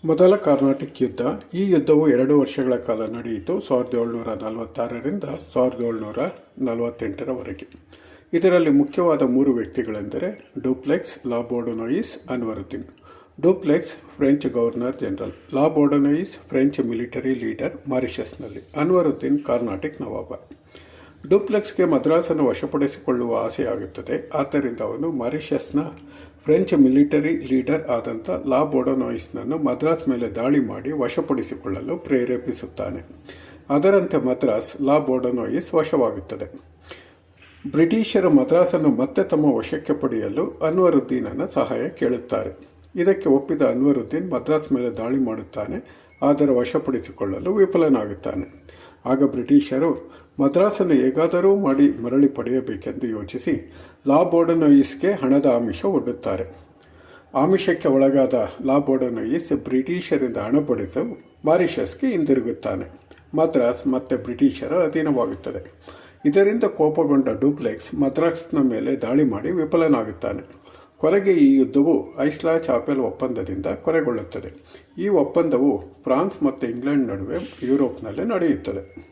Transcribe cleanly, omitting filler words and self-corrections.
ಮೊದಲ ಕಾರ್ನಾಟಿಕ್ ಯುದ್ಧ. ಈ ಯುದ್ಧವು 2 ವರ್ಷಗಳ ಕಾಲ ನಡೆಯಿತು, 1746ರಿಂದ 1748ರವರೆಗೆ. ಇದರಲ್ಲಿ ಮುಖ್ಯವಾದ 3 ವ್ಯಕ್ತಿಗಳೆಂದರೆ Dupleix, La Bourdonnais, Anwaruddin. Dupleix French governor general, La Bourdonnais French military leader ಮಾರಿಷಸ್ನಲ್ಲಿ, ಅನ್ವರುದ್ದೀನ್ ಕಾರ್ನಾಟಿಕ್ ನವಾಬ. ಡುಪ್ಲೆಕ್ಸ್ಗೆ ಮದ್ರಾಸನ್ನು ವಶಪಡಿಸಿಕೊಳ್ಳುವ ಆಸೆಯಾಗುತ್ತದೆ. ಆದ್ದರಿಂದ ಅವನು ಮಾರಿಷಸ್ನ ಫ್ರೆಂಚ್ ಮಿಲಿಟರಿ ಲೀಡರ್ ಆದಂಥ ಲಾ ಬೋರ್ಡೊನೋಯಿಸ್ನನ್ನು ಮದ್ರಾಸ್ ಮೇಲೆ ದಾಳಿ ಮಾಡಿ ವಶಪಡಿಸಿಕೊಳ್ಳಲು ಪ್ರೇರೇಪಿಸುತ್ತಾನೆ. ಅದರಂತೆ ಮದ್ರಾಸ್ ಲಾ ಬೋರ್ಡೊನೋಯಿಸ್ ವಶವಾಗುತ್ತದೆ. ಬ್ರಿಟಿಷರು ಮದ್ರಾಸನ್ನು ಮತ್ತೆ ತಮ್ಮ ವಶಕ್ಕೆ ಪಡೆಯಲು ಅನ್ವರುದ್ದೀನನ ಸಹಾಯ ಕೇಳುತ್ತಾರೆ. ಇದಕ್ಕೆ ಒಪ್ಪಿದ ಅನ್ವರುದ್ದೀನ್ ಮದ್ರಾಸ್ ಮೇಲೆ ದಾಳಿ ಮಾಡುತ್ತಾನೆ, ಆದರೆ ವಶಪಡಿಸಿಕೊಳ್ಳಲು ವಿಫಲನಾಗುತ್ತಾನೆ. ಆಗ ಬ್ರಿಟಿಷರು ಮದ್ರಾಸನ್ನು ಹೇಗಾದರೂ ಮಾಡಿ ಮರಳಿ ಪಡೆಯಬೇಕೆಂದು ಯೋಚಿಸಿ ಲಾ ಬೋರ್ಡೊನೋಯಿಸ್ಗೆ ಹಣದ ಆಮಿಷ ಒಡ್ಡುತ್ತಾರೆ. ಆಮಿಷಕ್ಕೆ ಒಳಗಾದ ಲಾ ಬೋರ್ಡೊನೋಯಿಸ್ ಬ್ರಿಟಿಷರಿಂದ ಹಣ ಪಡೆದು ಮಾರಿಷಸ್ಗೆ ಹಿಂದಿರುಗುತ್ತಾನೆ. ಮದ್ರಾಸ್ ಮತ್ತೆ ಬ್ರಿಟಿಷರ ಅಧೀನವಾಗುತ್ತದೆ. ಇದರಿಂದ ಕೋಪಗೊಂಡ ಡುಪ್ಲೆಕ್ಸ್ ಮದ್ರಾಸ್ನ ಮೇಲೆ ದಾಳಿ ಮಾಡಿ ವಿಫಲನಾಗುತ್ತಾನೆ. ಕೊನೆಗೆ ಈ ಯುದ್ಧವು ಐಸ್ಲಾ-ಚಾಪೆಲ್ ಒಪ್ಪಂದದಿಂದ ಕೊನೆಗೊಳ್ಳುತ್ತದೆ. ಈ ಒಪ್ಪಂದವು ಫ್ರಾನ್ಸ್ ಮತ್ತು ಇಂಗ್ಲೆಂಡ್ ನಡುವೆ ಯುರೋಪ್ನಲ್ಲಿ ನಡೆಯುತ್ತದೆ.